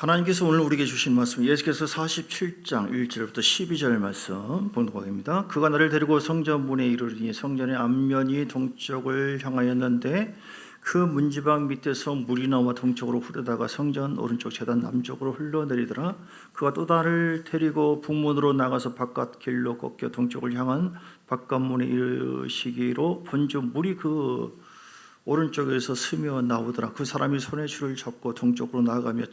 하나님께서 오늘 우리에게 주신 말씀, 예수께서 47장 1절부터 12절 말씀 본독하기입니다. 그가 나를 데리고 성전 문에 이르르니 성전의 앞면이 동쪽을 향하였는데 그 문지방 밑에서 물이 나와 동쪽으로 흐르다가 성전 오른쪽 제단 남쪽으로 흘러내리더라. 그가 또 나를 데리고 북문으로 나가서 바깥 길로 꺾여 동쪽을 향한 바깥문에 이르시기로 본즉 물이 그 오른쪽에서 스며 나오더라. 그 사람이 손에 줄을 잡고 동쪽으로 나아가며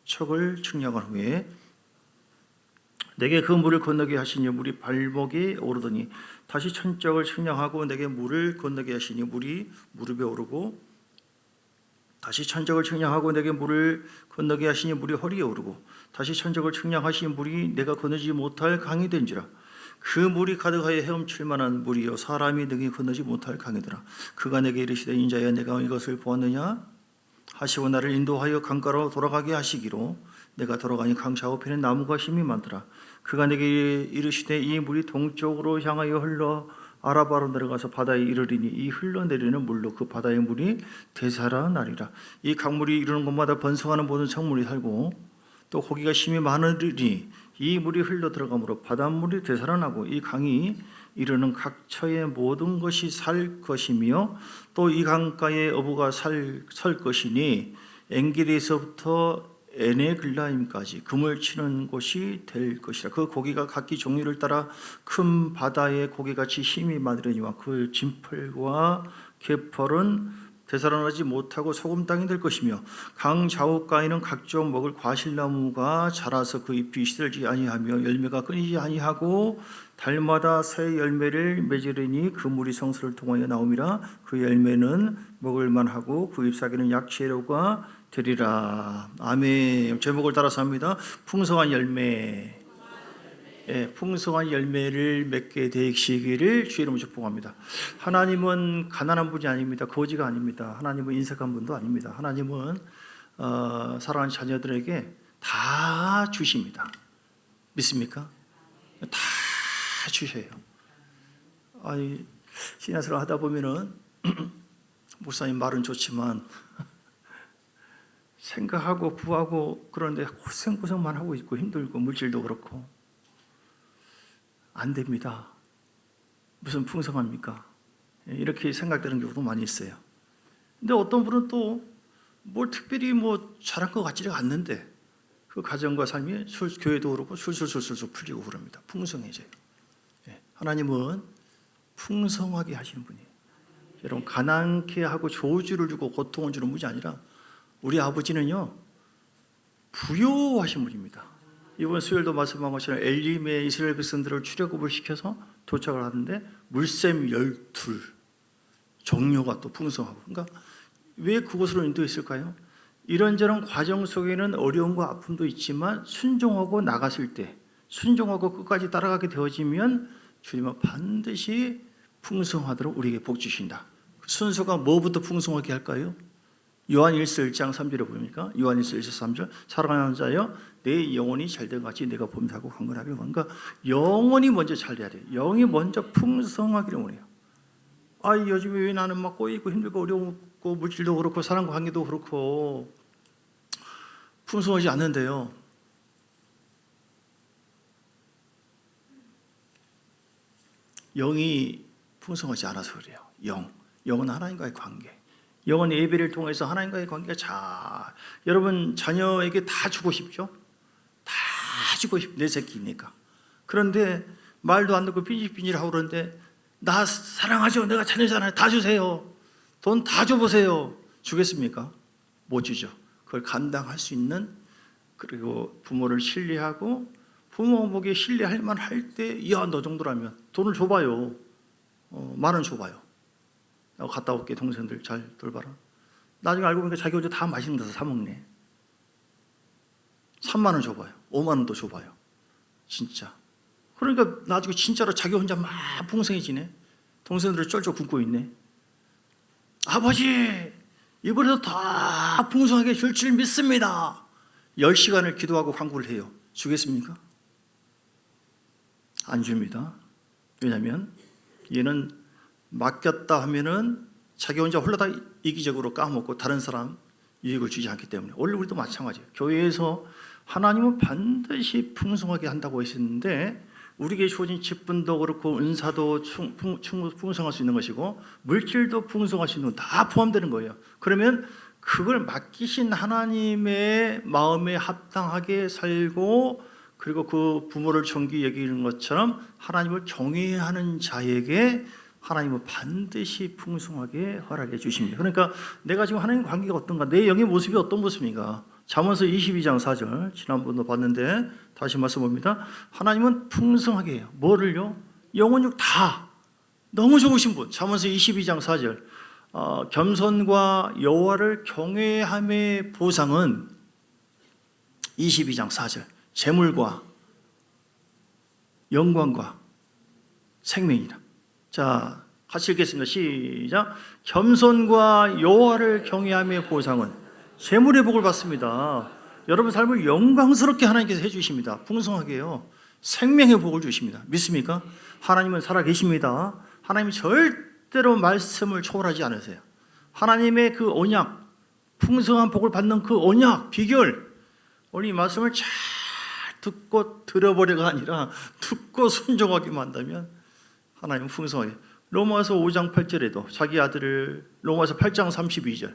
천척을 측량한 후에 내게 그 물을 건너게 하시니 물이 발목에 오르더니 다시 천척을 측량하고 내게 물을 건너게 하시니 물이 무릎에 오르고 다시 천척을 측량하고 내게 물을 건너게 하시니 물이 허리에 오르고 다시 천척을 측량하시니 물이 내가 건너지 못할 강이 된지라. 그 물이 가득하여 헤엄칠 만한 물이요 사람이 능히 건너지 못할 강이더라. 그가 내게 이르시되 인자야 내가 이것을 보았느냐 하시고 나를 인도하여 강가로 돌아가게 하시기로 내가 돌아가니 강 좌우편에 나무가 심이 많더라. 그가 내게 이르시되 이 물이 동쪽으로 향하여 흘러 아라바로 내려가서 바다에 이르리니 이 흘러내리는 물로 그 바다의 물이 되살아나리라. 이 강물이 이르는 곳마다 번성하는 모든 생물이 살고 또 고기가 심이 많으리니 이 물이 흘러 들어가므로 바닷물이 되살아나고 이 강이 이르는 각 처의 모든 것이 살 것이며 또 이 강가에 어부가 설 것이니 엔게디에서부터 에네글라임까지 금을 치는 곳이 될 것이라. 그 고기가 각기 종류를 따라 큰 바다의 고기같이 힘이 많으려니와 그 진펄과 개펄은 되살아나지 못하고 소금 땅이 될 것이며 강 좌우가에는 각종 먹을 과실나무가 자라서 그 잎이 시들지 아니하며 열매가 끊이지 아니하고 달마다 새 열매를 맺으리니 그 물이 성소를 통하여 나옴이라. 그 열매는 먹을 만하고 그 잎사귀는 약재료가 되리라. 아멘. 제목을 따라서 합니다. 풍성한 열매. 풍성한 열매를 맺게 되시기를 주의 이름으로 축복합니다. 하나님은 가난한 분이 아닙니다. 거지가 아닙니다. 하나님은 인색한 분도 아닙니다. 하나님은 사랑하는 자녀들에게 다 주십니다. 믿습니까? 다 주셔요. 아니 신앙생활 하다 보면은 목사님 말은 좋지만 생각하고 구하고 그런데 고생만 하고 있고 힘들고 물질도 그렇고 안 됩니다. 무슨 풍성합니까? 이렇게 생각되는 경우도 많이 있어요. 근데 어떤 분은 또 뭘 특별히 잘한 것 같지가 않는데 그 가정과 삶이 교회도 그렇고 술술술술 풀리고 그럽니다. 풍성해져요. 하나님은 풍성하게 하시는 분이에요. 여러분 가난케 하고 저주를 주고 고통을 주는 분이 아니라 우리 아버지는요 부요하신 분입니다. 이번 수요일도 말씀한 것처럼 엘림의 이스라엘 백성들을 출애굽을 시켜서 도착을 하는데 물샘 12 정료가 또 풍성하고 그러니까 왜 그곳으로 인도했을까요? 이런저런 과정 속에는 어려움과 아픔도 있지만 순종하고 나갔을 때 순종하고 끝까지 따라가게 되어지면 주님은 반드시 풍성하도록 우리에게 복 주신다. 순서가 뭐부터 풍성하게 할까요? 요한 1서 1장 3절에 보니까 요한 1서 1장 3절 사랑하는 자여 내 영혼이 잘된 같이 내가 범사하고 강건하기를 원하니까 영혼이 먼저 잘 돼야 돼요. 영이 먼저 풍성하기를 원해요. 요즘에 왜 나는 막 꼬이고 힘들고 어려웠고 물질도 그렇고 사람과 관계도 그렇고 풍성하지 않는데요. 영이 풍성하지 않아서 그래요. 영은 하나님과의 관계. 영은 예배를 통해서 하나님과의 관계가 여러분 자녀에게 다 주고 싶죠? 다 주고 싶, 내 새끼니까. 그런데 말도 안 듣고 삐질삐질하고 그러는데 나 사랑하죠? 내가 자녀잖아요. 다 주세요. 돈 다 줘보세요. 주겠습니까? 못 주죠. 그걸 감당할 수 있는 그리고 부모를 신뢰하고 부모 보기에 신뢰할 만할 때 야, 너 정도라면 돈을 줘봐요. 10,000원 줘봐요. 갔다 올게 동생들 잘 돌봐라. 나중에 알고 보니까 자기 혼자 다 맛있는 데서 사 먹네. 3만 원 줘봐요. 5만 원도 줘봐요. 진짜. 그러니까 나중에 진짜로 자기 혼자 막 풍성해지네. 동생들을 쫄쫄 굶고 있네. 아버지 이번에도 다 풍성하게 줄 줄 믿습니다. 10시간을 기도하고 간구를 해요. 주겠습니까? 안 줍니다. 왜냐하면 얘는 맡겼다 하면은 자기 혼자 홀라다 이기적으로 까먹고 다른 사람 유익을 주지 않기 때문에. 원래 우리도 마찬가지예요. 교회에서 하나님은 반드시 풍성하게 한다고 하셨는데 우리에게 주어진 직분도 그렇고 은사도 풍성할 수 있는 것이고 물질도 풍성할 수 있는 건 다 포함되는 거예요. 그러면 그걸 맡기신 하나님의 마음에 합당하게 살고 그리고 그 부모를 존귀히 여기는 것처럼 하나님을 경외하는 자에게 하나님은 반드시 풍성하게 허락해 주십니다. 그러니까 내가 지금 하나님 관계가 어떤가, 내 영의 모습이 어떤 모습인가. 잠언서 22장 4절 지난번도 봤는데 다시 말씀봅니다. 하나님은 풍성하게 해요. 뭐를요? 영혼 육 다 너무 좋으신 분. 잠언서 22장 4절 겸손과 여호와를 경외함의 보상은 22장 4절 재물과 영광과 생명이다. 자, 같이 읽겠습니다. 시작. 겸손과 여호와를 경외함의 보상은 재물의 복을 받습니다. 여러분 삶을 영광스럽게 하나님께서 해주십니다. 풍성하게요. 생명의 복을 주십니다. 믿습니까? 하나님은 살아계십니다. 하나님이 절대로 말씀을 초월하지 않으세요. 하나님의 그 언약, 풍성한 복을 받는 그 언약, 비결, 우리 말씀을 잘 듣고 들어버려가 아니라 듣고 순종하기만 한다면 하나님은 풍성하게. 로마서 5장 8절에도 자기 아들을, 로마서 8장 32절,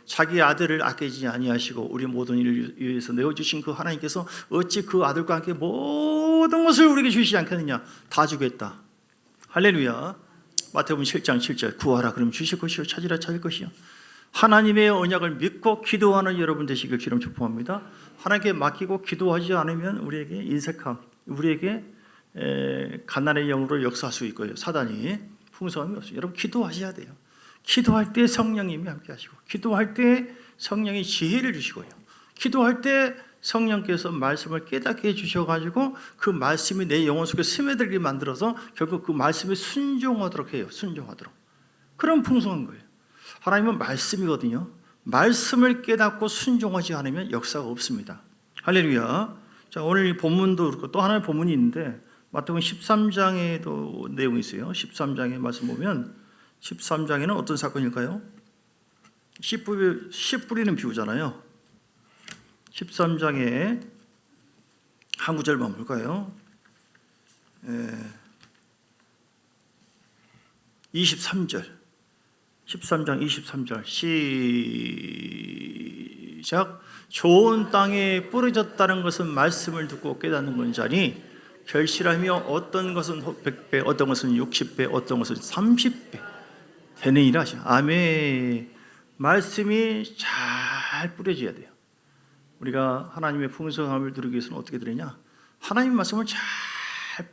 자기 아들을 아끼지 아니하시고 우리 모든 일을 위해서 내어주신 그 하나님께서 어찌 그 아들과 함께 모든 것을 우리에게 주시지 않겠느냐. 다 주겠다. 할렐루야. 마태복음 7장 7절 구하라 그러면 주실 것이요 찾으라 찾을 것이요. 하나님의 언약을 믿고 기도하는 여러분 되시길 주님 축복합니다. 하나님께 맡기고 기도하지 않으면 우리에게 인색함, 우리에게 가난의 영으로 역사할 수 있고요. 사단이 풍성함이 없어요. 여러분 기도하셔야 돼요. 기도할 때 성령님이 함께 하시고, 기도할 때 성령이 지혜를 주시고요. 기도할 때 성령께서 말씀을 깨닫게 해주셔가지고 그 말씀이 내 영혼 속에 스며들게 만들어서 결국 그 말씀에 순종하도록 해요. 순종하도록. 그런 풍성한 거예요. 하나님은 말씀이거든요. 말씀을 깨닫고 순종하지 않으면 역사가 없습니다. 할렐루야. 자, 오늘 이 본문도 그렇고 또 하나의 본문이 있는데 마태복음 13장에도 내용이 있어요. 13장에 말씀 보면 13장에는 어떤 사건일까요? 씨 뿌리는 비유잖아요. 13장에 한 구절만 볼까요? 23절 13장 23절 시작. 좋은 땅에 뿌려졌다는 것은 말씀을 듣고 깨닫는 건자니 결실하며 어떤 것은 100배, 어떤 것은 60배, 어떤 것은 30배 되느니라 하시오. 아멘. 말씀이 잘 뿌려져야 돼요. 우리가 하나님의 풍성함을 누리기 위해서는 어떻게 되느냐? 하나님 말씀을 잘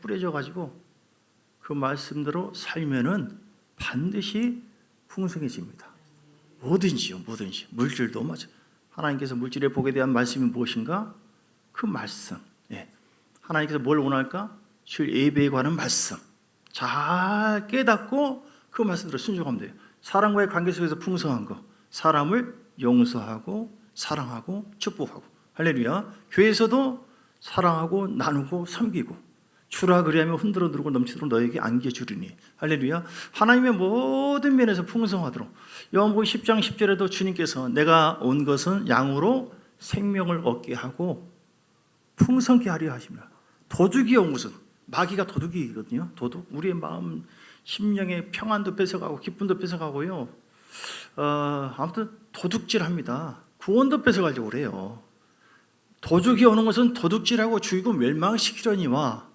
뿌려져 가지고 그 말씀대로 살면은 반드시 풍성해집니다. 뭐든지요, 뭐든지. 물질도 맞아. 하나님께서 물질의 복에 대한 말씀이 무엇인가? 그 말씀. 하나님께서 뭘 원할까? 주일 예배에 관한 말씀. 잘 깨닫고 그 말씀대로 순종하면 돼요. 사람과의 관계 속에서 풍성한 거. 사람을 용서하고 사랑하고 축복하고. 할렐루야. 교회에서도 사랑하고 나누고 섬기고 주라 그리하며 흔들어 누르고 넘치도록 너에게 안겨주리니. 할렐루야. 하나님의 모든 면에서 풍성하도록. 요한복음 10장 10절에도 주님께서 내가 온 것은 양으로 생명을 얻게 하고 풍성케 하려 하십니다. 도둑이 온 것은, 마귀가 도둑이거든요. 도둑. 우리의 마음 심령의 평안도 뺏어가고 기쁨도 뺏어가고요. 아무튼 도둑질합니다. 구원도 뺏어가려고 그래요. 도둑이 오는 것은 도둑질하고 죽이고 멸망시키려니와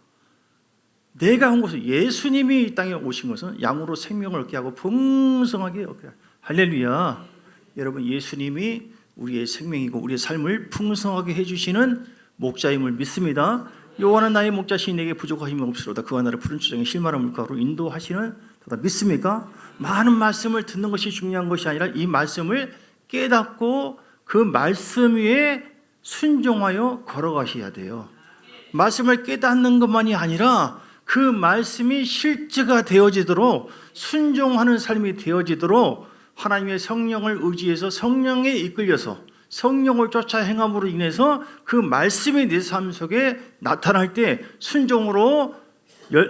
내가 온 것은, 예수님이 이 땅에 오신 것은 양으로 생명을 얻게 하고 풍성하게 얻게 하고. 할렐루야. 여러분, 예수님이 우리의 생명이고 우리의 삶을 풍성하게 해주시는 목자임을 믿습니다. 여호와는 나의 목자시니 내게 부족함이 없으로다. 그가 나를 푸른 추장의 실마른 물가로 인도하시는 다 믿습니까? 많은 말씀을 듣는 것이 중요한 것이 아니라 이 말씀을 깨닫고 그 말씀 위에 순종하여 걸어가셔야 돼요. 말씀을 깨닫는 것만이 아니라 그 말씀이 실제가 되어지도록, 순종하는 삶이 되어지도록 하나님의 성령을 의지해서 성령에 이끌려서 성령을 쫓아 행함으로 인해서 그 말씀이 내 삶 속에 나타날 때, 순종으로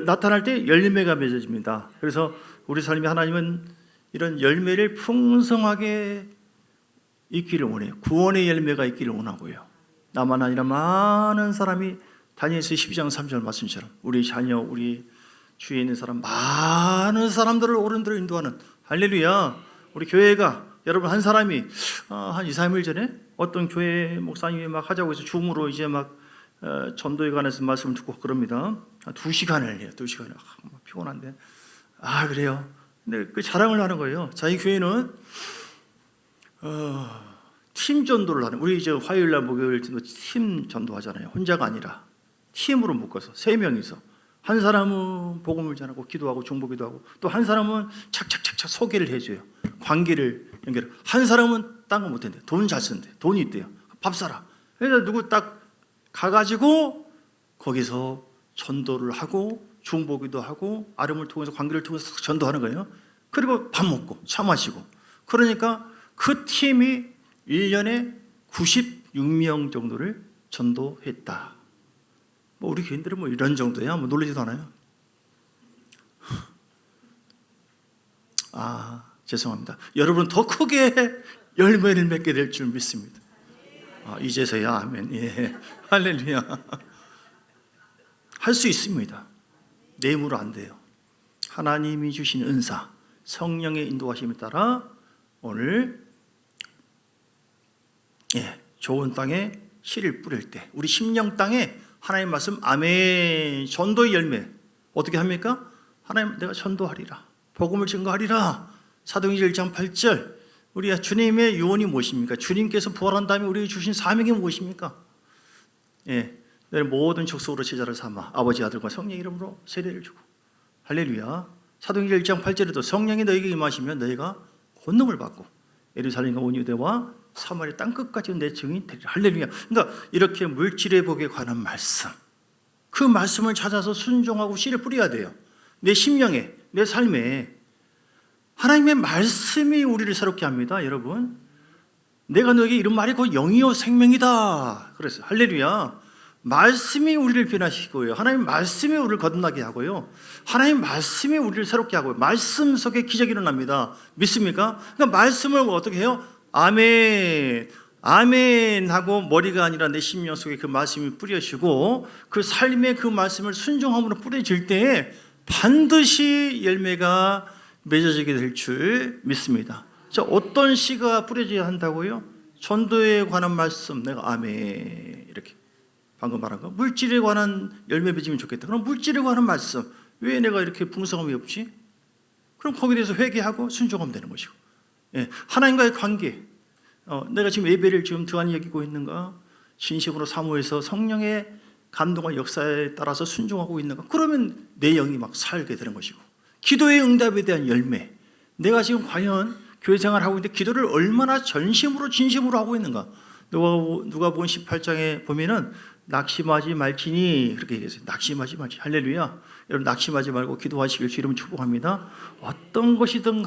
나타날 때 열매가 맺어집니다. 그래서 우리 삶이, 하나님은 이런 열매를 풍성하게 있기를 원해요. 구원의 열매가 있기를 원하고요. 나만 아니라 많은 사람이 다니엘서 12장 3절 말씀처럼 우리 자녀, 우리 주위에 있는 사람, 많은 사람들을 옳은 대로 인도하는, 할렐루야. 우리 교회가, 여러분 한 사람이 한 2, 3일 전에 어떤 교회 목사님이 막 하자고 해서 줌으로 이제 막 전도에 관해서 말씀을 듣고 그럽니다. 한 2시간을 해요. 2시간을. 피곤한데. 그래요. 근데 그 자랑을 하는 거예요. 자기 교회는 팀 전도를 하는, 우리 이제 화요일날 목요일 팀 전도하잖아요. 혼자가 아니라 팀으로 묶어서 3명이서 한 사람은 복음을 전하고 기도하고 중보기도 하고, 또 한 사람은 착착착착 소개를 해줘요. 관계를 연결해. 한 사람은 딴 거 못했는데 돈 잘 쓴대. 돈이 있대요. 밥 사라. 그래서 누구 딱 가가지고 거기서 전도를 하고 중보기도 하고 아름을 통해서 관계를 통해서 전도하는 거예요. 그리고 밥 먹고 차 마시고. 그러니까 그 팀이 1년에 96명 정도를 전도했다. 우리 교인들은 이런 정도야. 놀라지도 않아요. 죄송합니다. 여러분 더 크게 열매를 맺게 될 줄 믿습니다. 이제서야 아멘. 예. 할렐루야. 할 수 있습니다. 내 힘으로 안 돼요. 하나님이 주신 은사, 성령의 인도하심에 따라 오늘 좋은 땅에 씨를 뿌릴 때, 우리 심령 땅에 하나님 말씀 아멘, 전도의 열매 어떻게 합니까? 하나님 내가 전도하리라, 복음을 증거하리라. 사도행전 1장 8절. 우리 주님의 유언이 무엇입니까? 주님께서 부활한 다음에 우리에게 주신 사명이 무엇입니까? 너희 모든 족속으로 제자를 삼아 아버지, 아들과 성령 이름으로 세례를 주고. 할렐루야. 사도행전 1장 8절에도 성령이 너희에게 임하시면 너희가 권능을 받고 예루살렘과 온 유대와 사마리아 땅끝까지 내 증인이 되리라. 할렐루야. 그러니까 이렇게 물질의 복에 관한 말씀, 그 말씀을 찾아서 순종하고 씨를 뿌려야 돼요. 내 심령에, 내 삶에. 하나님의 말씀이 우리를 새롭게 합니다. 여러분, 내가 너에게 이런 말이 곧 영이요 생명이다 그랬어요. 할렐루야. 말씀이 우리를 변화시키고요, 하나님 말씀이 우리를 거듭나게 하고요, 하나님 말씀이 우리를 새롭게 하고요, 말씀 속에 기적이 일어납니다. 믿습니까? 그러니까 말씀을 어떻게 해요? 아멘, 아멘 하고 머리가 아니라 내 심령 속에 그 말씀이 뿌려지고 그 삶에 그 말씀을 순종함으로 뿌려질 때에 반드시 열매가 맺어지게 될 줄 믿습니다. 자, 어떤 씨가 뿌려져야 한다고요? 전도에 관한 말씀, 내가 아멘 이렇게 방금 말한 거. 물질에 관한 열매 맺으면 좋겠다. 그럼 물질에 관한 말씀, 왜 내가 이렇게 풍성함이 없지? 그럼 거기에 대해서 회개하고 순종하면 되는 것이고, 하나님과의 관계, 내가 지금 예배를 지금 등한히 여기고 있는가, 진심으로 사모해서 성령의 감동과 역사에 따라서 순종하고 있는가, 그러면 내 영이 막 살게 되는 것이고, 기도의 응답에 대한 열매, 내가 지금 과연 교회 생활을 하고 있는데 기도를 얼마나 전심으로 진심으로 하고 있는가. 누가복음 18장에 보면은 낙심하지 말지니 그렇게 얘기했어요. 낙심하지 말지. 할렐루야. 여러분 낙심하지 말고 기도하시길 주 이름으로 축복합니다. 어떤 것이든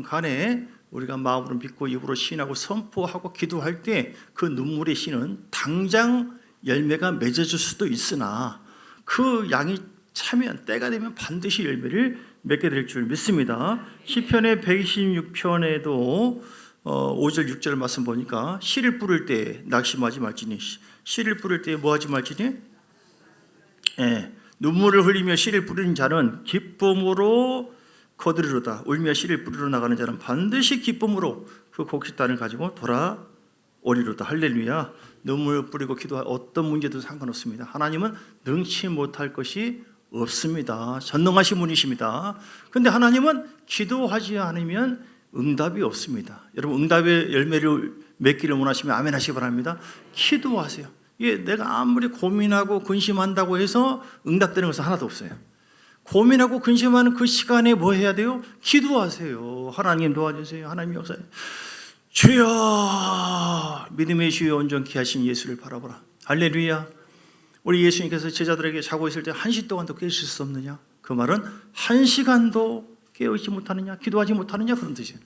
간에 우리가 마음으로 믿고 입으로 시인하고 선포하고 기도할 때 그 눈물의 씨는 당장 열매가 맺어질 수도 있으나 그 양이 차면 때가 되면 반드시 열매를 맺게 될 줄 믿습니다. 시편의 126편에도 5절 6절 말씀 보니까 씨를 뿌릴 때 낙심하지 말지니, 씨를 뿌릴 때 뭐하지 말지니, 눈물을 흘리며 씨를 뿌리는 자는 기쁨으로 거두리로다. 울며 씨를 뿌리러 나가는 자는 반드시 기쁨으로 그 곡식단을 가지고 돌아오리로다. 할렐루야. 눈물 뿌리고 기도할 어떤 문제도 상관없습니다. 하나님은 능치 못할 것이 없습니다. 전능하신 분이십니다. 그런데 하나님은 기도하지 않으면 응답이 없습니다. 여러분 응답의 열매를 맺기를 원하시면 아멘 하시기 바랍니다. 기도하세요. 내가 아무리 고민하고 근심한다고 해서 응답되는 것은 하나도 없어요. 고민하고 근심하는 그 시간에 뭐 해야 돼요? 기도하세요. 하나님 도와주세요. 하나님 역사해. 주여, 믿음의 주여 온전케 하신 예수를 바라보라. 할렐루야. 우리 예수님께서 제자들에게 자고 있을 때 1시 동안도 깨우칠 수 없느냐? 그 말은 1시간도 깨어있지 못하느냐, 기도하지 못하느냐, 그런 뜻이에요.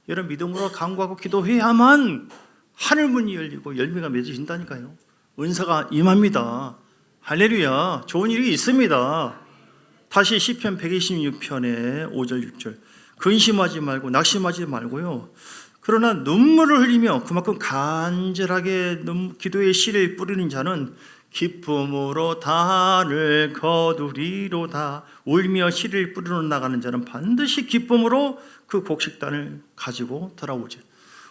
여러분 믿음으로 간구하고 기도해야만 하늘문이 열리고 열매가 맺어진다니까요. 은사가 임합니다. 할렐루야. 좋은 일이 있습니다. 다시 시편 126편의 5절 6절. 근심하지 말고 낙심하지 말고요, 그러나 눈물을 흘리며 그만큼 간절하게 기도의 씨를 뿌리는 자는 기쁨으로 단을 거두리로다. 울며 씨를 뿌리러 나가는 자는 반드시 기쁨으로 그 곡식단을 가지고 돌아오지.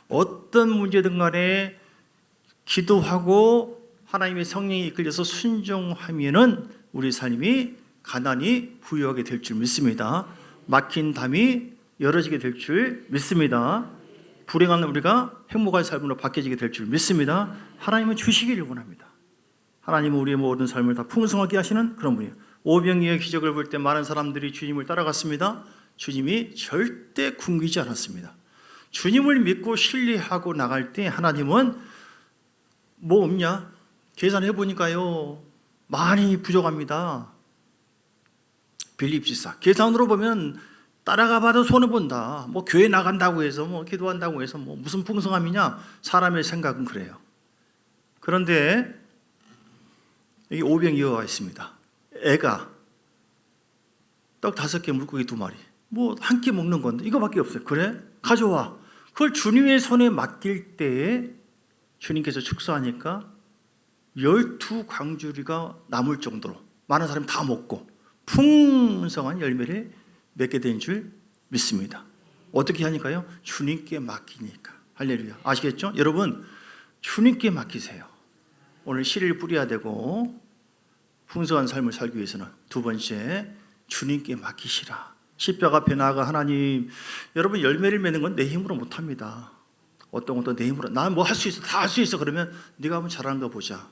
어떤 문제든 간에 기도하고 하나님의 성령이 이끌려서 순종하면은 우리 삶이 가난이 부유하게 될 줄 믿습니다. 막힌 담이 열어지게 될 줄 믿습니다. 불행한 우리가 행복한 삶으로 바뀌어지게 될 줄 믿습니다. 하나님은 주시기를 원합니다. 하나님은 우리의 모든 삶을 다 풍성하게 하시는 그런 분이에요. 오병이어의 기적을 볼 때 많은 사람들이 주님을 따라갔습니다. 주님이 절대 굶기지 않았습니다. 주님을 믿고 신뢰하고 나갈 때 하나님은 뭐 없냐? 계산해 보니까요 많이 부족합니다. 빌립지사 계산으로 보면 따라가 봐도 손해본다. 뭐 교회 나간다고 해서 뭐 기도한다고 해서 뭐 무슨 풍성함이냐? 사람의 생각은 그래요. 그런데 여기 오병이어가 있습니다. 애가 떡 5개 물고기 2마리 뭐 한 끼 먹는 건데 이거밖에 없어요. 그래? 가져와. 그걸 주님의 손에 맡길 때에 주님께서 축사하니까 12광주리가 남을 정도로 많은 사람이 다 먹고 풍성한 열매를 맺게 된 줄 믿습니다. 어떻게 하니까요? 주님께 맡기니까. 할렐루야. 아시겠죠? 여러분 주님께 맡기세요. 오늘 씨를 뿌려야 되고 풍성한 삶을 살기 위해서는 두 번째 주님께 맡기시라. 십자가 앞에 나아가 하나님, 여러분 열매를 맺는 건 내 힘으로 못합니다. 어떤 것도 내 힘으로 나 뭐 할 수 있어, 다 할 수 있어. 그러면 네가 한번 잘하는 거 보자.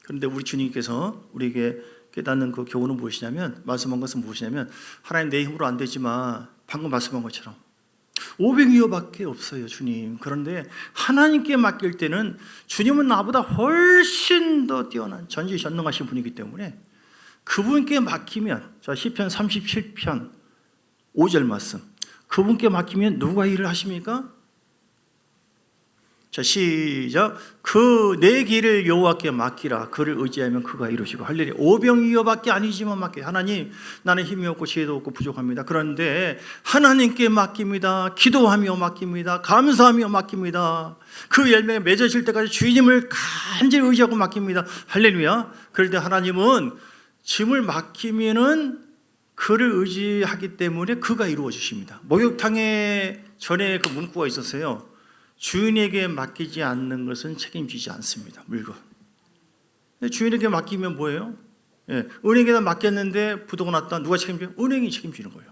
그런데 우리 주님께서 우리에게 깨닫는 그 교훈은 무엇이냐면, 말씀한 것은 무엇이냐면, 하나님 내 힘으로 안 되지만 방금 말씀한 것처럼 500여밖에 없어요, 주님. 그런데 하나님께 맡길 때는 주님은 나보다 훨씬 더 뛰어난 전지전능하신 분이기 때문에 그분께 맡기면, 자 시편 37편 5절 말씀, 그분께 맡기면 누가 일을 하십니까? 자 시작. 그 내 길을 여호와께 맡기라. 그를 의지하면 그가 이루시고. 할렐루야. 오병이어밖에 아니지만 맡게. 하나님, 나는 힘이 없고 지혜도 없고 부족합니다. 그런데 하나님께 맡깁니다. 기도하며 맡깁니다. 감사하며 맡깁니다. 그 열매가 맺어질 때까지 주님을 간절히 의지하고 맡깁니다. 할렐루야. 그런데 하나님은 짐을 맡기면은 그를 의지하기 때문에 그가 이루어 주십니다. 목욕탕에 전에 그 문구가 있었어요. 주인에게 맡기지 않는 것은 책임지지 않습니다. 물건. 주인에게 맡기면 뭐예요? 예, 은행에다 맡겼는데 부도가 났다. 누가 책임져요? 은행이 책임지는 거예요.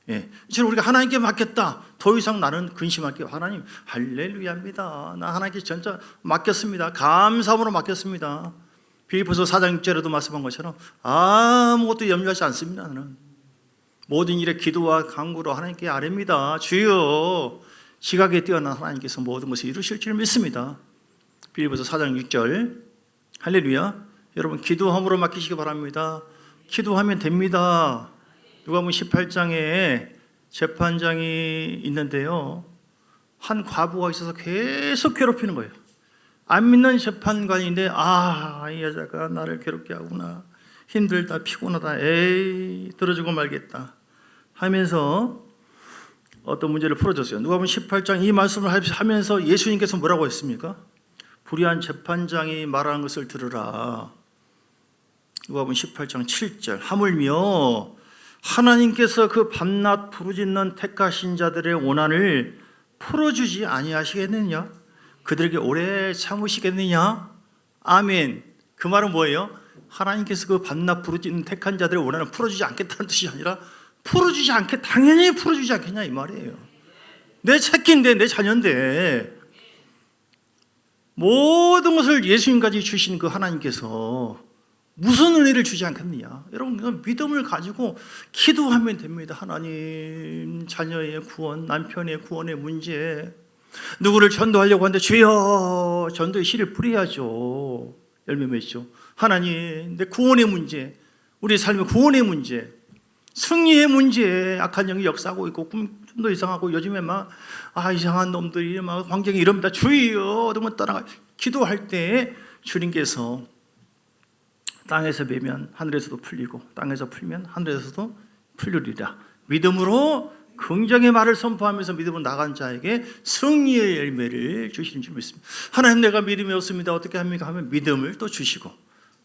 예, 이처럼 우리가 하나님께 맡겼다. 더 이상 나는 근심할 게 하나님 할렐루야입니다. 나 하나님께 전자 맡겼습니다. 감사함으로 맡겼습니다. 빌립보서 4장 6절에도 말씀한 것처럼 아무것도 염려하지 않습니다. 나는 모든 일에 기도와 간구로 하나님께 아뢰입니다. 주여, 지각에 뛰어난 하나님께서 모든 것을 이루실 줄 믿습니다. 빌립보서 4장 6절. 할렐루야. 여러분 기도함으로 맡기시기 바랍니다. 기도하면 됩니다. 누가복음 18장에 재판장이 있는데요, 한 과부가 있어서 계속 괴롭히는 거예요. 안 믿는 재판관인데 이 여자가 나를 괴롭게 하구나, 힘들다, 피곤하다, 에이 들어주고 말겠다 하면서 어떤 문제를 풀어줬어요. 누가복음 18장 이 말씀을 하면서 예수님께서 뭐라고 했습니까? 불의한 재판장이 말하는 것을 들으라. 누가복음 18장 7절. 하물며 하나님께서 그 밤낮 부르짖는 택하신 자들의 원한을 풀어주지 아니하시겠느냐? 그들에게 오래 참으시겠느냐? 아멘. 그 말은 뭐예요? 하나님께서 그 밤낮 부르짖는 택한 자들의 원한을 풀어주지 않겠다는 뜻이 아니라 풀어주지 않게, 당연히 풀어주지 않겠냐 이 말이에요. 내 새끼인데, 내 자녀인데, 모든 것을 예수님까지 주신 그 하나님께서 무슨 은혜를 주지 않겠느냐. 여러분 믿음을 가지고 기도하면 됩니다. 하나님, 자녀의 구원, 남편의 구원의 문제, 누구를 전도하려고 하는데 주여, 전도의 씨를 뿌려야죠. 열매 맺죠. 하나님, 내 구원의 문제, 우리 삶의 구원의 문제, 승리의 문제, 악한 영이 역사하고 있고 꿈도 이상하고 요즘에 막 이상한 놈들이 막 환경이 이럽니다. 주여, 어떤 따라가 기도할 때 주님께서 땅에서 매면 하늘에서도 풀리고 땅에서 풀면 하늘에서도 풀리리라. 믿음으로 긍정의 말을 선포하면서 믿음으로 나간 자에게 승리의 열매를 주시는 줄 믿습니다. 하나님, 내가 믿음이 없습니다. 어떻게 합니까? 하면 믿음을 또 주시고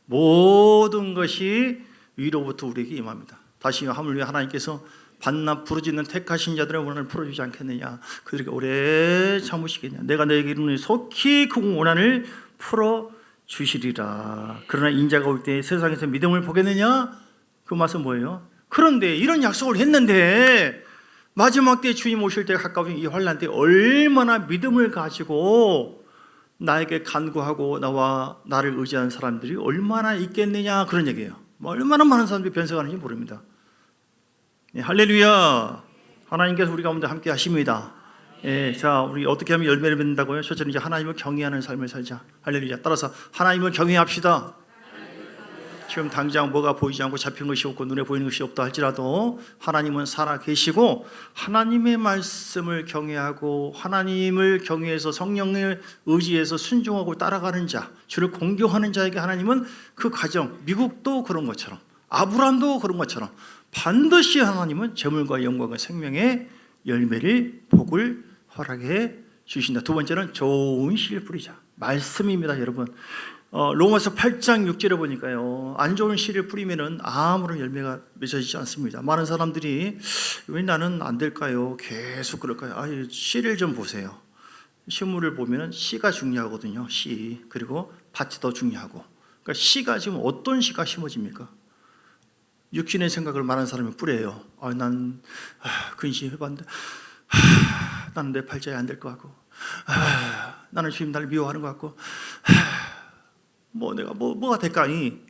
모든 것이 위로부터 우리에게 임합니다. 다시 하물며 하나님께서 반납 부르짖는 택하신 자들의 원한을 풀어주지 않겠느냐, 그들에게 오래 참으시겠냐, 내가 너에게 이르노니 속히 그 원한을 풀어주시리라. 그러나 인자가 올 때 세상에서 믿음을 보겠느냐? 그 말은 뭐예요? 그런데 이런 약속을 했는데 마지막 때 주님 오실 때가 가까운 이 환난 때 얼마나 믿음을 가지고 나에게 간구하고 나를 의지하는 사람들이 얼마나 있겠느냐, 그런 얘기예요. 얼마나 많은 사람들이 변색하는지 모릅니다. 네, 할렐루야. 하나님께서 우리 가운데 함께 하십니다. 자, 우리 어떻게 하면 열매를 맺는다고요? 첫째는 이제 하나님을 경외하는 삶을 살자. 할렐루야. 따라서 하나님을 경외합시다. 지금 당장 뭐가 보이지 않고 잡힌 것이 없고 눈에 보이는 것이 없다 할지라도 하나님은 살아 계시고, 하나님의 말씀을 경외하고 하나님을 경외해서 성령을 의지해서 순종하고 따라가는 자, 주를 공경하는 자에게 하나님은 그 가정, 미국도 그런 것처럼, 아브라함도 그런 것처럼 반드시 하나님은 재물과 영광과 생명의 열매를, 복을 허락해 주신다. 두 번째는 좋은 씨를 뿌리자. 말씀입니다, 여러분. 로마서 8장 6절에 보니까요, 안 좋은 씨를 뿌리면은 아무런 열매가 맺어지지 않습니다. 많은 사람들이 왜 나는 안 될까요? 계속 그럴까요? 씨를 좀 보세요. 식물을 보면은 씨가 중요하거든요. 씨. 그리고 밭이 더 중요하고. 그러니까 씨가 지금 어떤 씨가 심어집니까? 육신의 생각을 많은 사람이 뿌려요. 난 근심해봤는데 나는 내 팔자에 안 될 것 같고, 나는 주님 나를 미워하는 것 같고, 내가 뭐가 될까니?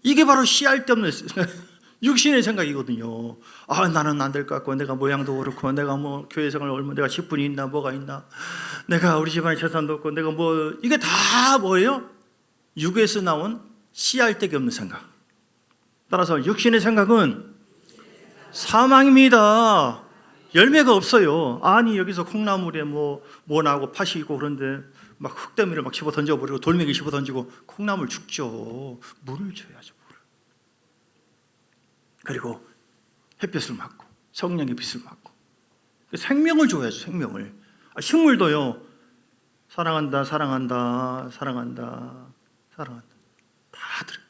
이게 바로 씨알 데 없는 육신의 생각이거든요. 나는 안 될 것 같고, 내가 모양도 그렇고, 내가 교회 생활 얼마, 내가 직분이 있나, 뭐가 있나, 내가 우리 집안에 재산도 없고, 내가 이게 다 뭐예요? 육에서 나온 씨알 데기 없는 생각. 따라서 육신의 생각은 사망입니다. 열매가 없어요. 여기서 콩나물에 뭐 나오고 팥이 있고 그런데 막 흙더미를 막 집어 던져버리고 돌멩이 집어 던지고 콩나물 죽죠. 물을 줘야죠, 물을. 그리고 햇볕을 맞고 성령의 빛을 맞고 생명을 줘야죠, 생명을. 식물도요, 사랑한다, 사랑한다, 사랑한다, 사랑한다, 다 들어요.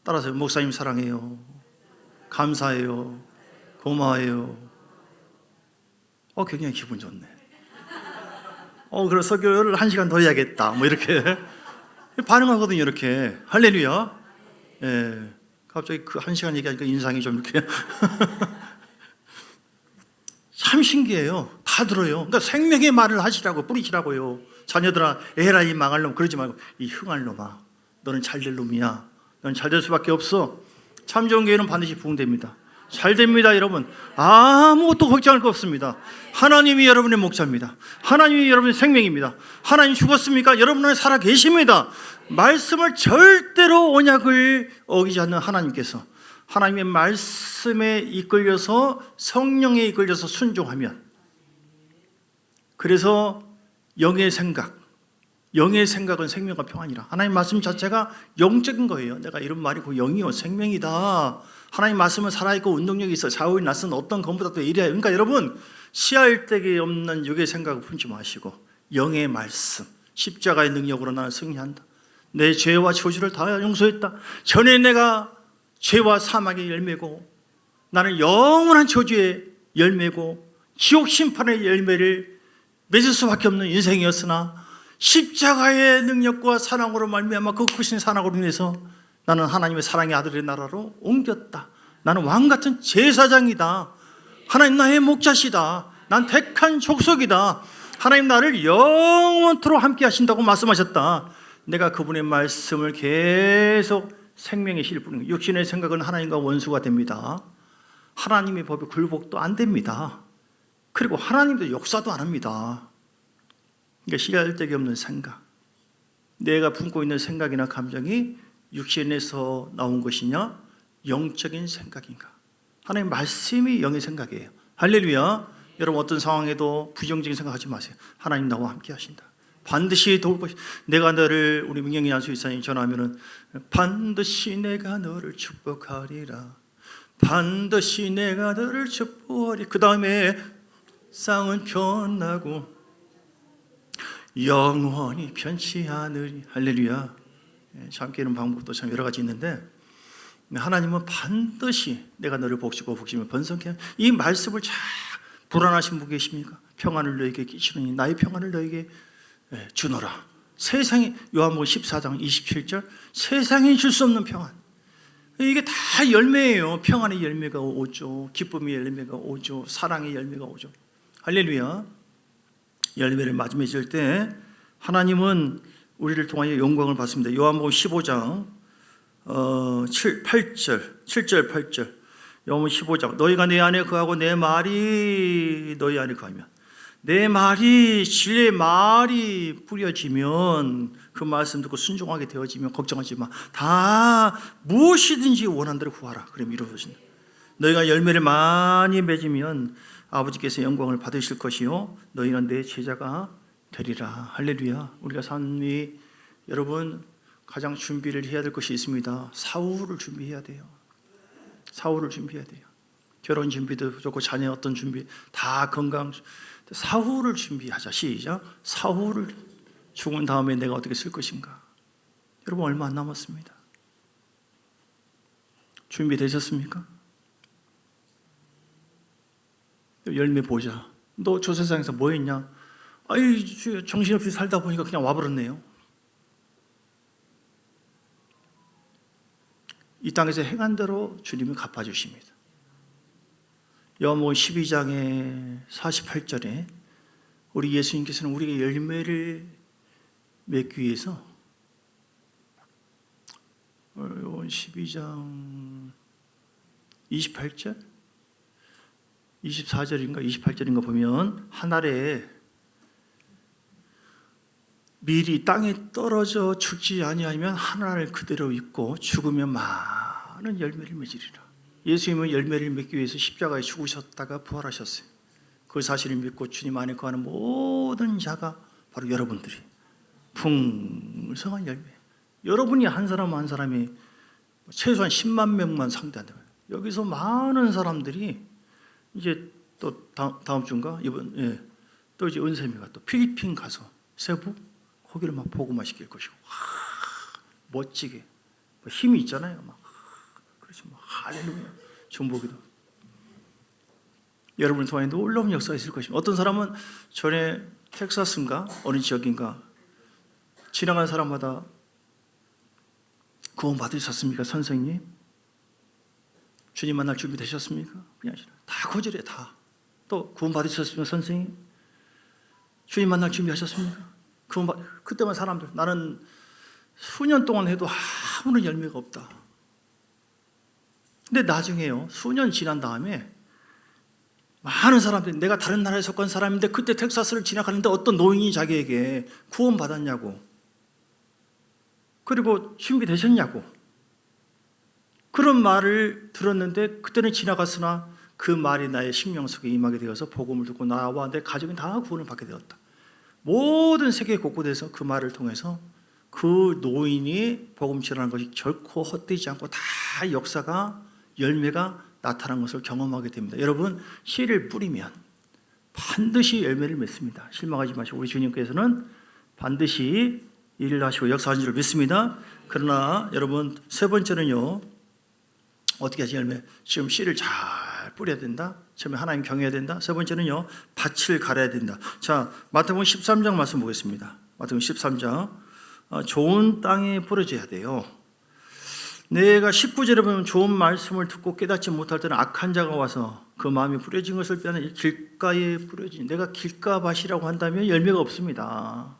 따라서 목사님 사랑해요, 감사해요, 고마워요. 굉장히 기분 좋네. 그래서 설교를 1시간 더 해야겠다, 이렇게 반응하거든요, 이렇게. 할렐루야. 갑자기 그 1시간 얘기하니까 인상이 좀 이렇게 참 신기해요. 다 들어요. 그러니까 생명의 말을 하시라고, 뿌리시라고요. 자녀들아, 에라이 망할 놈 그러지 말고, 이 흥할 놈아, 너는 잘 될 놈이야. 넌 잘 될 수밖에 없어. 참 좋은 교회는 반드시 부흥됩니다. 잘 됩니다, 여러분. 아무것도 걱정할 거 없습니다. 하나님이 여러분의 목자입니다. 하나님이 여러분의 생명입니다. 하나님 죽었습니까? 여러분은 살아 계십니다. 말씀을 절대로 언약을 어기지 않는 하나님께서 하나님의 말씀에 이끌려서, 성령에 이끌려서 순종하면, 그래서 영의 생각은 생명과 평안이라. 하나님 말씀 자체가 영적인 거예요. 내가 이런 말이고, 영이요 생명이다. 하나님 말씀은 살아있고 운동력이 있어. 좌우의 낯선 어떤 것보다도 이래요. 그러니까 여러분, 씨알 데기 없는 육의 생각을 품지 마시고, 영의 말씀, 십자가의 능력으로 나는 승리한다. 내 죄와 저주를 다 용서했다. 전에 내가 죄와 사망의 열매고, 나는 영원한 저주의 열매고 지옥 심판의 열매를 맺을 수밖에 없는 인생이었으나, 십자가의 능력과 사랑으로 말미암아 그 크신 사랑으로 인해서 나는 하나님의 사랑의 아들의 나라로 옮겼다. 나는 왕같은 제사장이다. 하나님 나의 목자시다. 난 택한 족속이다. 하나님 나를 영원토록 함께 하신다고 말씀하셨다. 내가 그분의 말씀을 계속 생명의 씨를 뿌리는 거예요. 육신의 생각은 하나님과 원수가 됩니다. 하나님의 법에 굴복도 안 됩니다. 그리고 하나님도 역사도 안 합니다. 그러니까 씨알 데기 없는 생각, 내가 품고 있는 생각이나 감정이 육신에서 나온 것이냐, 영적인 생각인가? 하나님의 말씀이 영의 생각이에요. 할렐루야. 여러분, 어떤 상황에도 부정적인 생각하지 마세요. 하나님 나와 함께 하신다. 반드시 도울 것이. 내가 너를, 우리 민경이 안수 이사님 전화하면은 반드시 내가 너를 축복하리라. 반드시 내가 너를 축복하리. 그 다음에 쌍은 변하고 영원히 변치 않으리. 할렐루야. 잠 깨는 방법도 참 여러 가지 있는데 하나님은 반드시 내가 너를 복주고 복주면 번성케 하리. 이 말씀을 잘 불안하신 분 계십니까? 평안을 너에게 끼치느니 나의 평안을 너에게 주노라. 세상에, 요한복음 14장 27절, 세상에 줄 수 없는 평안. 이게 다 열매예요. 평안의 열매가 오죠. 기쁨의 열매가 오죠. 사랑의 열매가 오죠. 할렐루야. 열매를 맺을 때 하나님은 우리를 통하여 영광을 받습니다. 요한복음 15장 7절 8절. 요한복음 15장, 너희가 내 안에 거하고 내 말이 너희 안에 거하면, 내 말이, 진리의 말이 뿌려지면, 그 말씀 듣고 순종하게 되어지면 걱정하지 마. 다 무엇이든지 원한 대로 구하라. 그럼 이루어진다. 너희가 열매를 많이 맺으면 아버지께서 영광을 받으실 것이요 너희는 내 제자가 되리라. 할렐루야. 우리가 삶이, 여러분, 가장 준비를 해야 될 것이 있습니다. 사후를 준비해야 돼요. 사후를 준비해야 돼요. 결혼 준비도 좋고 자녀 어떤 준비, 다 건강, 사후를 준비하자. 시작. 사후를, 죽은 다음에 내가 어떻게 쓸 것인가. 여러분, 얼마 안 남았습니다. 준비되셨습니까? 열매 보자. 너 저 세상에서 뭐 했냐? 아이, 정신없이 살다 보니까 그냥 와버렸네요. 이 땅에서 행한 대로 주님이 갚아주십니다. 요한복음 12장의 48절에 우리 예수님께서는 우리에게 열매를 맺기 위해서, 요한 12장 28절 24절인가 28절인가 보면, 한 알에 밀이 땅에 떨어져 죽지 아니하면 한 알 그대로 있고 죽으면 많은 열매를 맺으리라. 예수님은 열매를 맺기 위해서 십자가에 죽으셨다가 부활하셨어요. 그 사실을 믿고 주님 안에 거하는 모든 자가 바로 여러분들이 풍성한 열매. 여러분이 한 사람 한 사람이 최소한 10만 명만 상대한다면, 여기서 많은 사람들이 이제 또 다음 주인가 또 이제 은샘이가 또 필리핀 가서 세부 거기를 막 복음화 시킬 것이고, 멋지게 힘이 있잖아요. 막 그렇지, 막 할렐루야 중보기도. 여러분을 통해 놀라운 역사가 있을 것입니다. 어떤 사람은 전에 텍사스인가 어느 지역인가 지나가는 사람마다 구원 받으셨습니까, 선생님? 주님 만날 준비 되셨습니까? 그냥 다 거절해. 다. 또 구원 받으셨습니까, 선생님? 주님 만날 준비하셨습니까? 그때만 사람들, 나는 수년 동안 해도 아무런 열매가 없다. 근데 나중에요, 수년 지난 다음에 많은 사람들이, 내가 다른 나라에 속한 사람인데 그때 텍사스를 지나가는데 어떤 노인이 자기에게 구원 받았냐고, 그리고 준비되셨냐고, 그런 말을 들었는데 그때는 지나갔으나 그 말이 나의 심령 속에 임하게 되어서 복음을 듣고 나와 내 가족은 다 구원을 받게 되었다. 모든 세계 곳곳에서 그 말을 통해서 그 노인이 복음 전하는 것이 결코 헛되지 않고 다 역사가, 열매가 나타난 것을 경험하게 됩니다. 여러분, 씨를 뿌리면 반드시 열매를 맺습니다. 실망하지 마시고, 우리 주님께서는 반드시 일을 하시고 역사하신 줄 믿습니다. 그러나 여러분, 세 번째는요, 어떻게 하지? 열매, 지금 씨를 잘 뿌려야 된다. 처음에 하나님 경외해야 된다. 세 번째는요, 밭을 갈아야 된다. 자, 마태복음 13장 말씀 보겠습니다. 마태복음 13장, 좋은 땅에 뿌려져야 돼요. 내가 19절에 보면 좋은 말씀을 듣고 깨닫지 못할 때는 악한 자가 와서 그 마음이 뿌려진 것을 빼는 길가에 뿌려진, 내가 길가밭이라고 한다면 열매가 없습니다.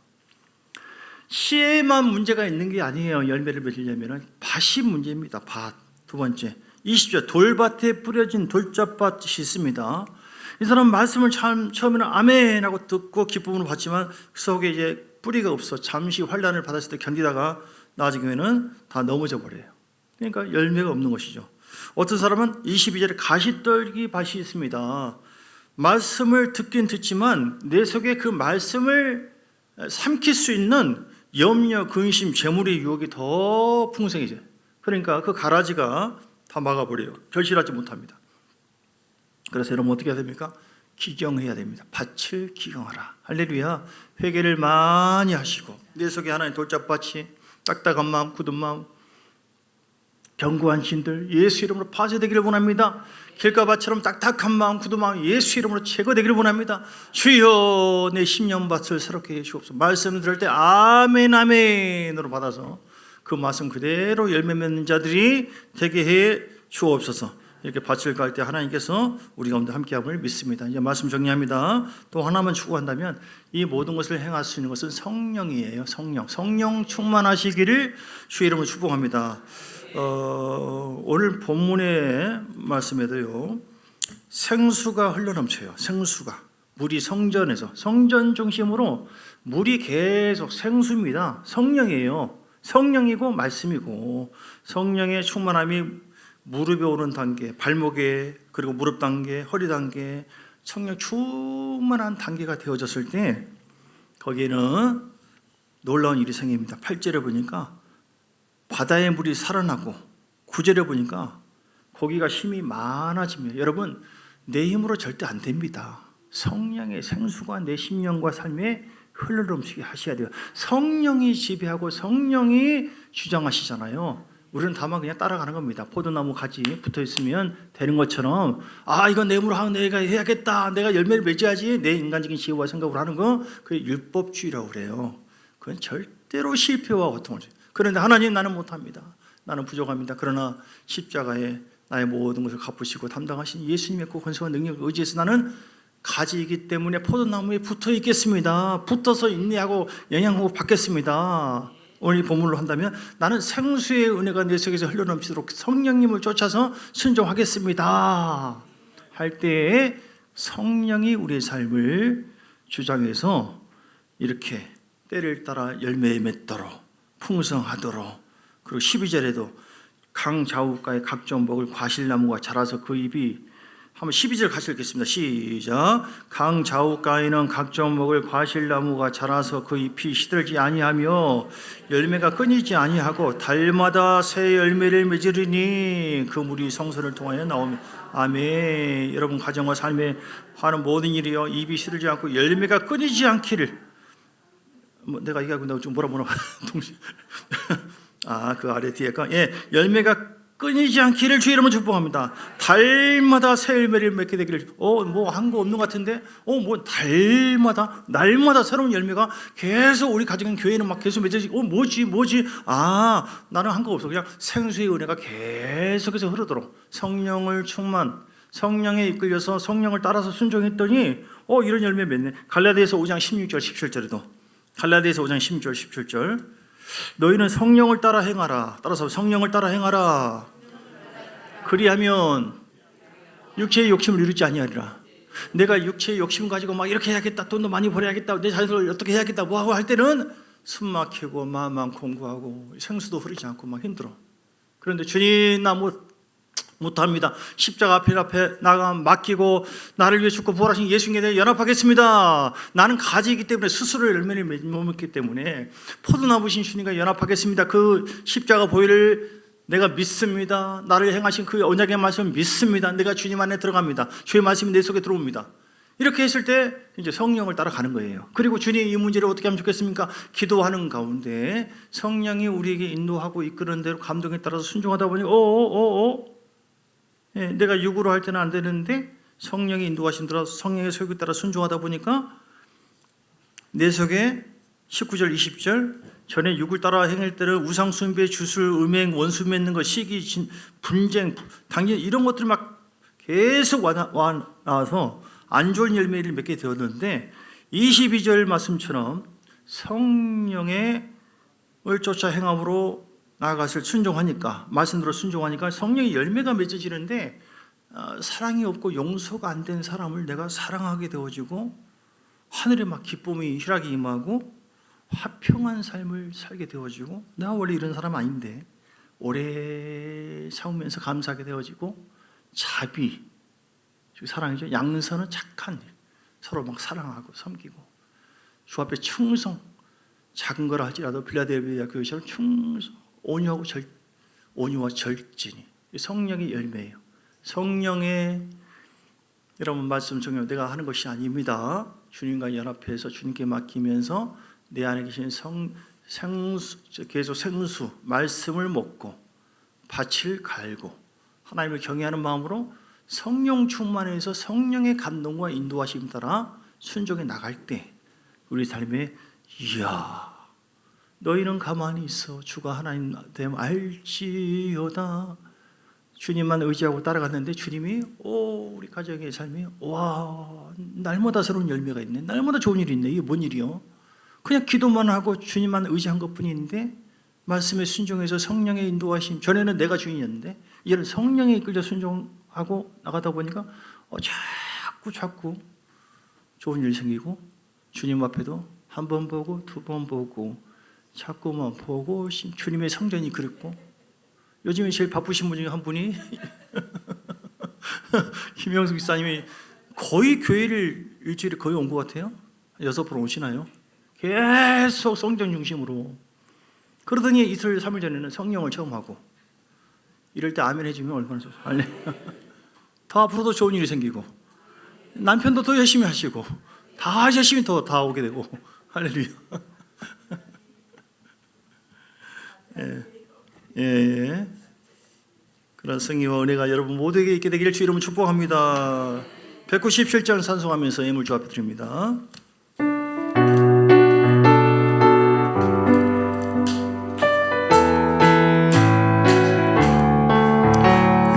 씨에만 문제가 있는 게 아니에요. 열매를 맺으려면 밭이 문제입니다. 밭. 두 번째, 20절, 돌밭에 뿌려진 돌짝밭이 있습니다. 이 사람 말씀을 처음에는 아멘 하고 듣고 기쁨으로 받지만 그 속에 이제 뿌리가 없어 잠시 환난을 받았을 때 견디다가 나중에는 다 넘어져 버려요. 그러니까 열매가 없는 것이죠. 어떤 사람은 22절에 가시떨기 밭이 있습니다. 말씀을 듣긴 듣지만 내 속에 그 말씀을 삼킬 수 있는 염려, 근심, 재물의 유혹이 더 풍성해져요. 그러니까 그 가라지가 다 막아버려요. 결실하지 못합니다. 그래서 여러분 어떻게 해야 됩니까? 기경해야 됩니다. 밭을 기경하라. 할렐루야. 회개를 많이 하시고 내 속에 하나님 돌짝밭이 딱딱한 마음, 굳은 마음, 견고한 신들 예수 이름으로 파쇄되기를 원합니다. 길가밭처럼 딱딱한 마음, 굳은 마음 예수 이름으로 제거되기를 원합니다. 주여 내 심령밭을 새롭게 해주옵소서. 말씀 들을 때 아멘 아멘으로 받아서 그 말씀 그대로 열매 맺는 자들이 되게 해 주옵소서. 이렇게 밭을 갈 때 하나님께서 우리 가운데 함께함을 믿습니다. 이제 말씀 정리합니다. 또 하나만 추구한다면 이 모든 것을 행할 수 있는 것은 성령이에요. 성령 충만하시기를 주의 이름으로 축복합니다. 오늘 본문의 말씀에도요, 생수가 흘러넘쳐요. 생수가 물이 성전에서 성전 중심으로 물이 계속 생수입니다. 성령이에요. 성령이고 말씀이고 성령의 충만함이 무릎에 오는 단계, 발목에 그리고 무릎 단계, 허리 단계, 성령 충만한 단계가 되어졌을 때 거기에는 놀라운 일이 생깁니다. 8절에 보니까 바다의 물이 살아나고 9절에 보니까 거기가 힘이 많아집니다. 여러분 내 힘으로 절대 안 됩니다. 성령의 생수가 내 심령과 삶에 흘러넘치게 하셔야 돼요. 성령이 지배하고 성령이 주장하시잖아요. 우리는 다만 그냥 따라가는 겁니다. 포도나무 가지 붙어 있으면 되는 것처럼 이건 내 힘으로 내가 해야겠다. 내가 열매를 맺어야지. 내 인간적인 지혜와 생각으로 하는 거 그게 율법주의라고 그래요. 그건 절대로 실패와 고통을 줘요. 그런데 하나님 나는 못합니다. 나는 부족합니다. 그러나 십자가에 나의 모든 것을 갚으시고 담당하신 예수님의 그 권세와 능력을 의지해서 나는 가지이기 때문에 포도나무에 붙어 있겠습니다. 붙어서 인내하고 영향하고 받겠습니다. 오늘 이 본문으로 한다면 나는 생수의 은혜가 내 속에서 흘러넘치도록 성령님을 쫓아서 순종하겠습니다 할 때에 성령이 우리의 삶을 주장해서 이렇게 때를 따라 열매에 맺도록 풍성하도록, 그리고 12절에도 강 좌우가에 각종 먹을 과실나무가 자라서 그 잎이, 한번 12절 같이 읽겠습니다. 시작. 강 좌우가에는 각종 먹을 과실나무가 자라서 그 잎이 시들지 아니하며 열매가 끊이지 아니하고 달마다 새 열매를 맺으리니 그 물이 성소를 통하여 나오며. 아멘. 여러분 가정과 삶에 하는 모든 일이요 잎이 시들지 않고 열매가 끊이지 않기를. 내가 얘기하고 내가 좀 뭐라 동시. 그 아래 뒤에가 열매가 끊이지 않기를 주의 이름으로 축복합니다. 달마다 새 열매를 맺게 되기를. 뭐 한 거 없는 것 같은데 뭐 달마다 날마다 새로운 열매가 계속 우리 가정인 교회는 막 계속 맺어지고 뭐지 나는 한 거 없어. 그냥 생수의 은혜가 계속해서 흐르도록 성령을 성령에 이끌려서 성령을 따라서 순종했더니 이런 열매 맺네. 갈라디아서 5장 16절 17절에도 갈라디아서 5장 16절 17절 너희는 성령을 따라 행하라. 따라서 성령을 따라 행하라. 그리하면 육체의 욕심을 이루지 아니하리라. 내가 육체의 욕심 가지고 막 이렇게 해야겠다, 돈도 많이 벌어야겠다, 내 자녀를 어떻게 해야겠다 뭐하고 할 때는 숨 막히고 마음만 공고하고 생수도 흐르지 않고 막 힘들어. 그런데 주님 나 못합니다. 십자가 앞에 나가 맡기고 나를 위해 죽고 부활하신 예수님에 대해 연합하겠습니다. 나는 가지이기 때문에 스스로 열매를 못 먹기 때문에 포도나무신 주님과 연합하겠습니다. 그 십자가 보혈을 내가 믿습니다. 나를 행하신 그 언약의 말씀을 믿습니다. 내가 주님 안에 들어갑니다. 주의 말씀이 내 속에 들어옵니다. 이렇게 했을 때 이제 성령을 따라가는 거예요. 그리고 주님 이 문제를 어떻게 하면 좋겠습니까? 기도하는 가운데 성령이 우리에게 인도하고 이끄는 대로 감동에 따라서 순종하다 보니 내가 육으로 할 때는 안 되는데 성령이 인도하신 대로 성령의 설교에 따라 순종하다 보니까 내 속에 19절 20절 전에 육을 따라 행할 때는 우상 숭배, 주술, 음행, 원수 맺는 것, 시기, 분쟁, 당연 이런 것들 막 계속 와서 안 좋은 열매를 맺게 되었는데 22절 말씀처럼 성령의 을 쫓아 행함으로 나아갔을 순종하니까 말씀대로 순종하니까 성령의 열매가 맺어지는데 사랑이 없고 용서가 안 된 사람을 내가 사랑하게 되어지고 하늘에 막 기쁨이 희락이 임하고 화평한 삶을 살게 되어지고 나 원래 이런 사람 아닌데 오래 참으면서 감사하게 되어지고 자비, 사랑이죠. 양선은 착한 일, 서로 막 사랑하고 섬기고 주 앞에 충성, 작은 거라 할지라도 빌라델비아 교회처럼 충성, 온유와 절진이 성령의 열매예요. 성령의 여러분 말씀 중에 내가 하는 것이 아닙니다. 주님과 연합해서 주님께 맡기면서 내 안에 계신 계속 생수 말씀을 먹고 밭을 갈고 하나님을 경외하는 마음으로 성령 충만해서 성령의 감동과 인도하심 따라 순종해 나갈 때 우리 삶에 이야 너희는 가만히 있어 주가 하나님 됨 알지어다. 주님만 의지하고 따라갔는데 주님이 우리 가정의 삶이 와 날마다 새로운 열매가 있네. 날마다 좋은 일이 있네. 이게 뭔 일이요? 그냥 기도만 하고 주님만 의지한 것뿐인데 말씀에 순종해서 성령의 인도하심. 전에는 내가 주인이었는데 이제는 성령에 이끌려 순종하고 나가다 보니까 자꾸 좋은 일이 생기고 주님 앞에도 한 번 보고 두 번 보고 자꾸만 보고 주님의 성전이 그립고 요즘에 제일 바쁘신 분 중에 한 분이 김영숙 기사님이 거의 교회를 일주일에 거의 온 것 같아요. 6번 오시나요? 계속 성전 중심으로. 그러더니 이틀 3일 전에는 성령을 처음 하고 이럴 때 아멘 해주면 얼마나 좋아요. 더 앞으로도 좋은 일이 생기고 남편도 더 열심히 하시고 다 열심히 다 오게 되고 할렐루야. 예. 그런 승리와 은혜가 여러분 모두에게 있게 되기를 주 이름으로 축복합니다. 197장 찬송하면서 예물 주 앞에 드립니다.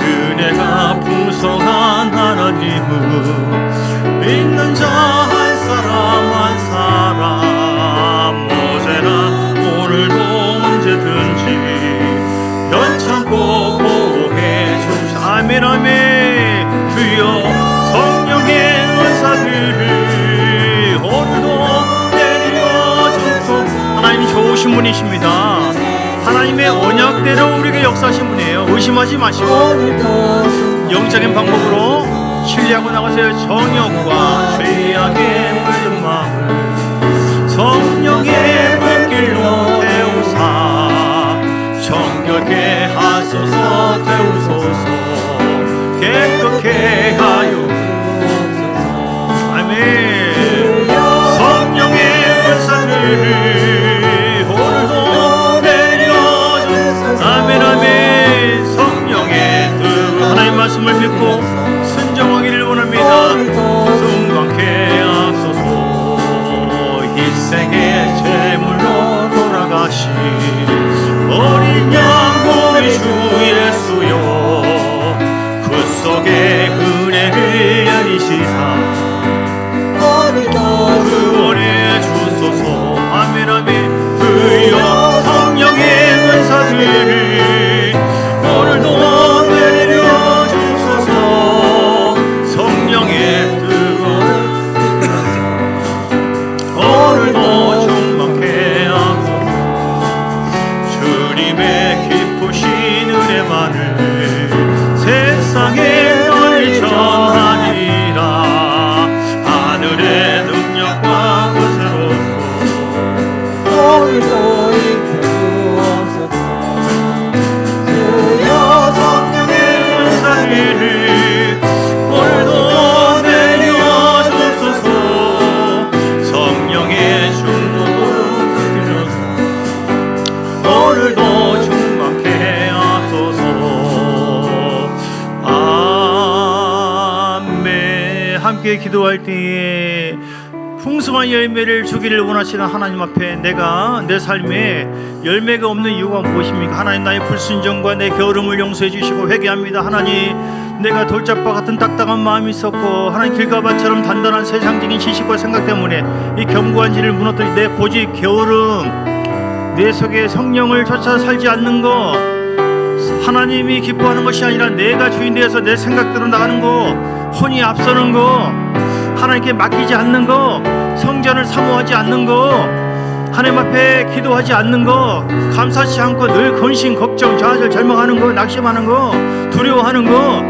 은혜가 풍성한 하나님은 있는 자 한 사람 언제나 오늘도 언제든지 변찮고 보호해 주시옵소서. 아멘 아멘. 주여 성령의 은사들을 오늘도 내려 주소서. 하나님 좋으신 분이십니다. 하나님의 언약대로 우리에게 역사하신 분이에요. 의심하지 마시고 영적인 방법으로 신뢰하고 나가세요. 정욕과 죄악에 물든 마음을 성령의 불길로 태우사 정결케 하소서. 태우소서 깨끗게 하여 아멘. 성령의 은사를 오늘도 내려주소서. 아멘 아멘. 성령의 뜻 하나님 말씀을 믿고 순종하기를 원합니다. 순강케 하소서. 희생의 제물로 돌아가신 어린 양 우리 주 예수여 그 속에 은혜를 여리시사 구원해 주소서. 아멘 아멘. 주여 성령의 은사들을 오늘도 내려주소서. 성령의 뜨거운 오늘도 충만케 하소서. 주님의 기쁘신 은혜만을 세상에 널리 전하니라. 하늘의 능력과 권세로서 오늘도 임해 주옵소서. 주여 성령의 은사를 오늘도 내려주소서. 성령의 충만을 이루소서. 오늘도 충만케 하소서. 아멘. 함께 기도할 때에 풍성한 열매를 주기를 원하시는 하나님 앞에 내가 내 삶에 열매가 없는 이유가 무엇입니까? 하나님 나의 불순종과 내 게으름을 용서해 주시고 회개합니다. 하나님 내가 돌짝바 같은 딱딱한 마음이 있었고 하나님 길가밭처럼 단단한 세상적인 지식과 생각 때문에 이 견고한 질을 무너뜨린 내 고집 게으름 내 속에 성령을 쫓아 살지 않는 거 하나님이 기뻐하는 것이 아니라 내가 주인 되어서 내 생각대로 나가는 거 혼이 앞서는 거 하나님께 맡기지 않는 거 성전을 사모하지 않는 거 하나님 앞에 기도하지 않는 거 감사치 않고 늘 근심 걱정 좌절 절망하는 거 낙심하는 거 두려워하는 거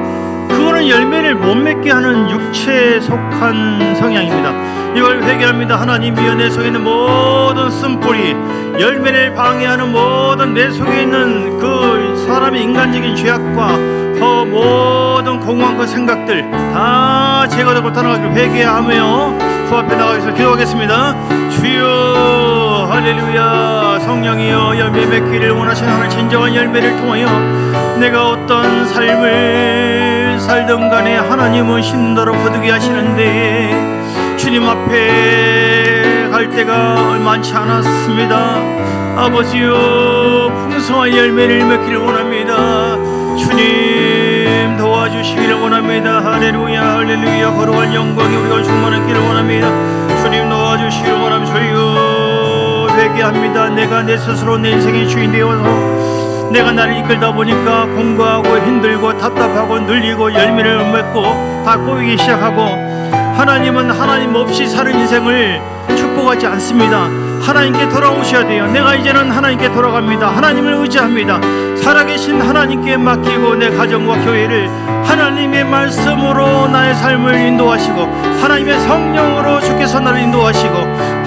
그거는 열매를 못 맺게 하는 육체에 속한 성향입니다. 이걸 회개합니다. 하나님이여, 내 속에 있는 모든 쓴뿌리, 열매를 방해하는 모든 내 속에 있는 그 사람의 인간적인 죄악과 그 모든 공허한 그 생각들 다 제거되고 떠나가기를 회개하며 주 앞에 나가서 기도하겠습니다. 주여, 할렐루야. 성령이여, 열매 맺기를 원하시는 하나님 진정한 열매를 통하여 내가 어떤 삶을 살든 간에 하나님은 힘들어 거두게 하시는데 주님 앞에 갈 때가 많지 않았습니다. 아버지여, 풍성한 열매를 맺기를 원합니다. 주님 도와주시기를 원합니다. 할렐루야, 할렐루야. 거룩한 영광이 우리가 충만하기를 원합니다. 주님 도와주시기를 원합니다. 주여, 회개합니다. 내가 내 스스로 내 인생의 주인 되어서 내가 나를 이끌다 보니까 공부하고 힘들고 답답하고 늘리고 열매를 맺고 다 꼬이기 시작하고, 하나님은 하나님 없이 사는 인생을 축복하지 않습니다. 하나님께 돌아오셔야 돼요. 내가 이제는 하나님께 돌아갑니다. 하나님을 의지합니다. 살아계신 하나님께 맡기고 내 가정과 교회를 하나님의 말씀으로 나의 삶을 인도하시고, 하나님의 성령으로 주께서 나를 인도하시고,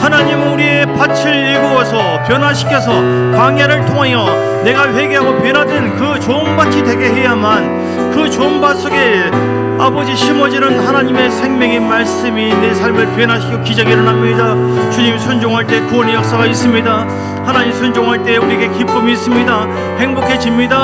하나님은 우리의 밭을 일구어서 변화시켜서 광야를 통하여 내가 회개하고 변화된 그 좋은 밭이 되게 해야만 그 좋은 밭 속에 아버지 심어지는 하나님의 생명의 말씀이 내 삶을 변화시키고 기적이 일어납니다. 주님 순종할 때 구원의 역사가 있습니다. 하나님 순종할 때 우리에게 기쁨이 있습니다. 행복해집니다.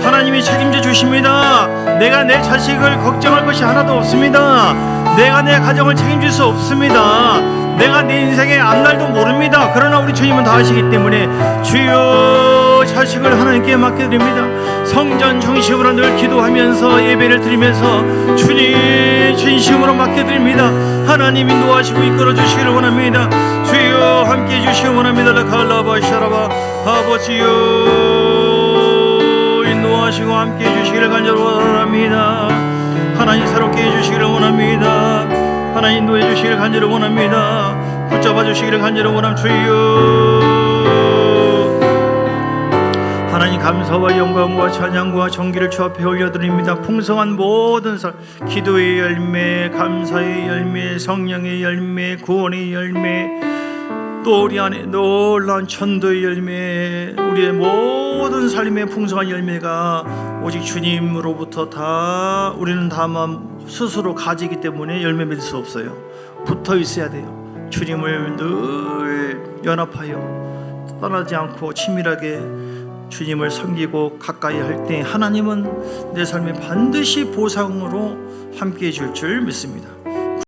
하나님이 책임져 주십니다. 내가 내 자식을 걱정할 것이 하나도 없습니다. 내가 내 가정을 책임질 수 없습니다. 내가 내 인생의 앞날도 모릅니다. 그러나 우리 주님은 다 아시기 때문에 주여, 자식을 하나님께 맡겨드립니다. 성전 중심으로 늘 기도하면서 예배를 드리면서 주님 진심으로 맡겨드립니다. 하나님 인도하시고 이끌어 주시기를 원합니다. 주여, 함께 해주시기 원합니다. 라칼라바샤라바. 아버지여, 인도하시고 함께 해주시기를 간절히 원합니다. 하나님 새롭게 해주시기를 원합니다. 하나님 인도해 주시기를 간절히 원합니다. 붙잡아 주시기를 간절히 원함. 주여, 하나님 감사와 영광과 찬양과 정기를 주 앞에 올려드립니다. 풍성한 모든 기도의 열매, 감사의 열매, 성령의 열매, 구원의 열매, 또 우리 안에 놀라운 천도의 열매, 우리의 모든 삶의 풍성한 열매가 오직 주님으로부터 다 우리는 다만 스스로 가지기 때문에 열매 맺을 수 없어요. 붙어 있어야 돼요. 주님을 늘 연합하여 떠나지 않고 친밀하게 주님을 섬기고 가까이 할 때 하나님은 내 삶에 반드시 보상으로 함께해 줄 줄 믿습니다.